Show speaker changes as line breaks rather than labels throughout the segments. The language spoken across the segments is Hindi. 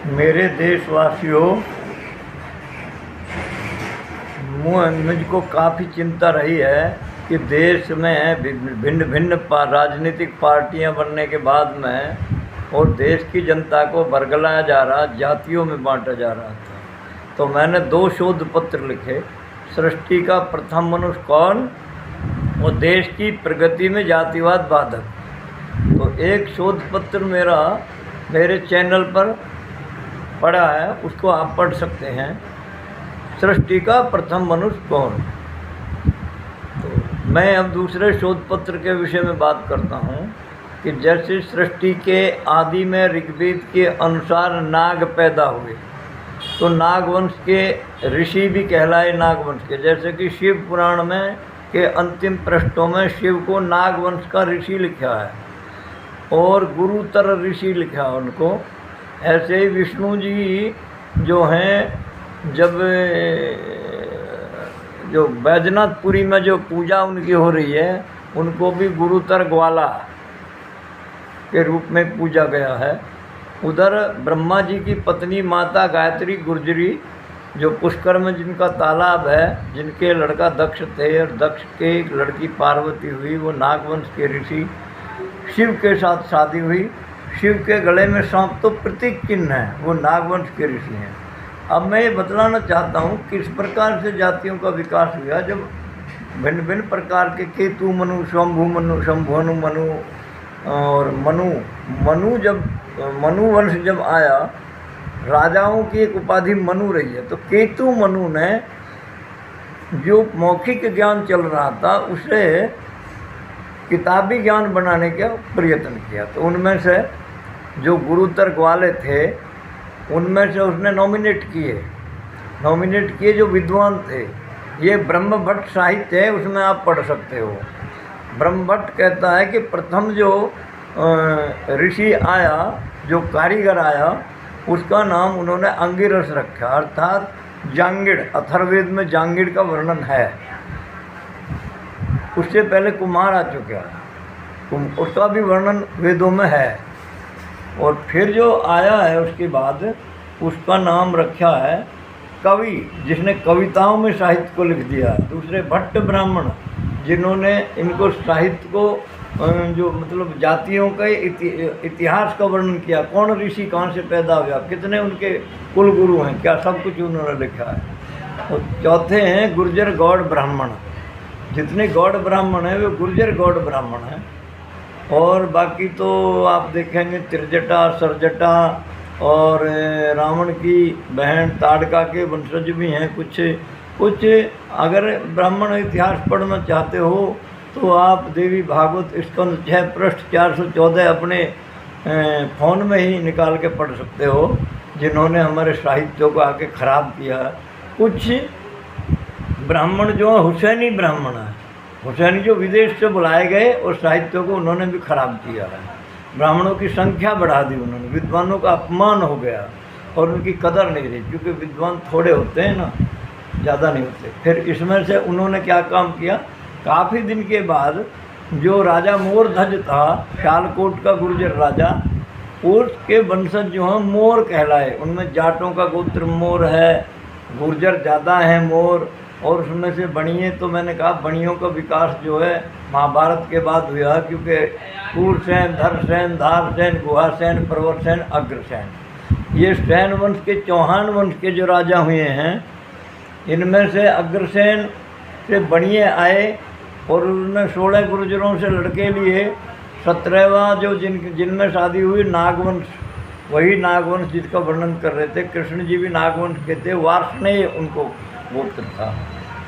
मेरे देशवासियों, मुझको काफ़ी चिंता रही है कि देश में भिन्न भिन्न राजनीतिक पार्टियां बनने के बाद में और देश की जनता को बरगलाया जा रहा, जातियों में बांटा जा रहा था। तो मैंने 2 शोध पत्र लिखे, सृष्टि का प्रथम मनुष्य कौन और देश की प्रगति में जातिवाद बाधक। तो एक शोध पत्र मेरे चैनल पर पड़ा है, उसको आप पढ़ सकते हैं, सृष्टि का प्रथम मनुष्य कौन। तो मैं अब दूसरे शोध पत्र के विषय में बात करता हूँ कि जैसे सृष्टि के आदि में ऋग्वेद के अनुसार नाग पैदा हुए, तो नागवंश के ऋषि भी कहलाए नागवंश के। जैसे कि शिव पुराण में के अंतिम पृष्ठों में शिव को नागवंश का ऋषि लिखा है और गुरुतर ऋषि लिखा है उनको। ऐसे ही विष्णु जी जो हैं, जब जो बैजनाथपुरी में जो पूजा उनकी हो रही है, उनको भी गुरुतर ग्वाला के रूप में पूजा गया है। उधर ब्रह्मा जी की पत्नी माता गायत्री गुर्जरी, जो पुष्कर में जिनका तालाब है, जिनके लड़का दक्ष थे और दक्ष के एक लड़की पार्वती हुई, वो नागवंश के ऋषि शिव के साथ शादी हुई। शिव के गले में सांप तो प्रतीक चिन्ह है, वो नागवंश के ऋषि हैं। अब मैं ये बतलाना चाहता हूँ किस प्रकार से जातियों का विकास हुआ। जब भिन्न भिन्न प्रकार के केतु मनु, शंभु मनु, शंभुनु मनु और मनु जब मनु वंश जब आया, राजाओं की एक उपाधि मनु रही है। तो केतु मनु ने जो मौखिक ज्ञान चल रहा था उसे किताबी ज्ञान बनाने का प्रयत्न किया। तो उनमें से जो गुरुतर ग्वाले थे, उनमें से उसने नॉमिनेट किए जो विद्वान थे। ये ब्रह्मभट्ट साहित्य है, उसमें आप पढ़ सकते हो। ब्रह्मभट्ट कहता है कि प्रथम जो ऋषि आया, जो कारीगर आया, उसका नाम उन्होंने अंगिरस रखा, अर्थात जांगिड़। अथर्ववेद में जांगिड़ का वर्णन है। उससे पहले कुमार आ चुका है, उसका भी वर्णन वेदों में है। और फिर जो आया है उसके बाद, उसका नाम रखा है कवि, जिसने कविताओं में साहित्य को लिख दिया। दूसरे भट्ट ब्राह्मण, जिन्होंने इनको साहित्य को जो मतलब जातियों के इतिहास का वर्णन किया, कौन ऋषि कहाँ से पैदा हुआ, कितने उनके कुल गुरु हैं, क्या सब कुछ उन्होंने लिखा है। और चौथे हैं गुर्जर गौड़ ब्राह्मण। जितने गौड़ ब्राह्मण हैं वे गुर्जर गौड़ ब्राह्मण हैं। और बाकी तो आप देखेंगे त्रिजटा, सरजटा और रावण की बहन ताड़का के वंशज भी हैं कुछ। अगर ब्राह्मण इतिहास पढ़ना चाहते हो तो आप देवी भागवत स्कंद 6 पृष्ठ 414 अपने फ़ोन में ही निकाल के पढ़ सकते हो, जिन्होंने हमारे साहित्यों को आके ख़राब किया। कुछ ब्राह्मण जो हुसैनी ब्राह्मण है, हुसैनी जो विदेश से बुलाए गए और साहित्यों को उन्होंने भी ख़राब किया है। ब्राह्मणों की संख्या बढ़ा दी उन्होंने, विद्वानों का अपमान हो गया और उनकी कदर नहीं रही, क्योंकि विद्वान थोड़े होते हैं ना, ज़्यादा नहीं होते। फिर इसमें से उन्होंने क्या काम किया, काफ़ी दिन के बाद जो राजा मोरध्वज था, शालकोट का गुर्जर राजा, उसके वंशज जो हैं मोर कहलाए। उनमें जाटों का गोत्र मोर है, गुर्जर ज़्यादा हैं मोर। और उसमें से बणिये, तो मैंने कहा बणियों का विकास जो है महाभारत के बाद हुआ, क्योंकि सूरसेन, धरसेन, धारसेन, गुहासेन, प्रवरसेन, अग्रसेन, ये सेन वंश के, चौहान वंश के जो राजा हुए हैं, इनमें से अग्रसेन से बणिये आए और उन्होंने 16 गुर्जरों से लड़के लिए। 17वां जो जिनमें शादी हुई नागवंश, वही नागवंश जिसका वर्णन कर रहे थे। कृष्ण जी भी नागवंश के थे, वार्ष्णेय उनको गोत्र था।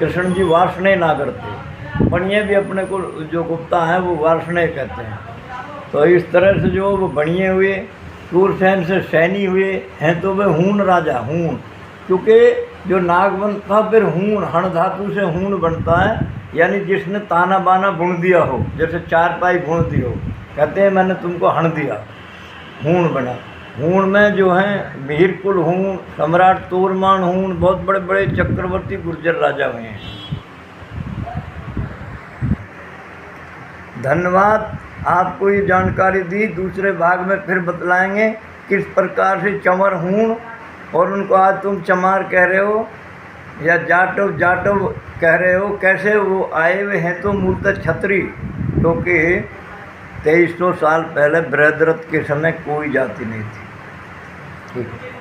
कृष्ण जी वार्ष्णेय नागर थे। बणिये भी अपने को जो गुप्ता हैं वो वार्ष्णेय कहते हैं। तो इस तरह से जो वो बणिये हुए, सूरसेन से सैनी हुए हैं, तो वे हूण राजा, हूण, क्योंकि जो नागवंश था फिर हूण, हण धातु से हूण बनता है, यानी जिसने ताना बाना बुन दिया हो, जैसे चारपाई बुन दी हो, कहते हैं मैंने तुमको हण दिया, हूण बना। हूण में जो हैं मिहिरकुल हूण, सम्राट तोरमान हूण, बहुत बड़े बड़े चक्रवर्ती गुर्जर राजा हुए हैं। धन्यवाद, आपको ये जानकारी दी। दूसरे भाग में फिर बतलाएंगे किस प्रकार से चमर हूँ और उनको आज तुम चमार कह रहे हो या जाटव जाटव कह रहे हो। कैसे वो आए हुए हैं तो मूलतः छत्री, क्योंकि 2300 साल पहले बृहद्रथ के समय कोई जाति नहीं थी। ठीक है।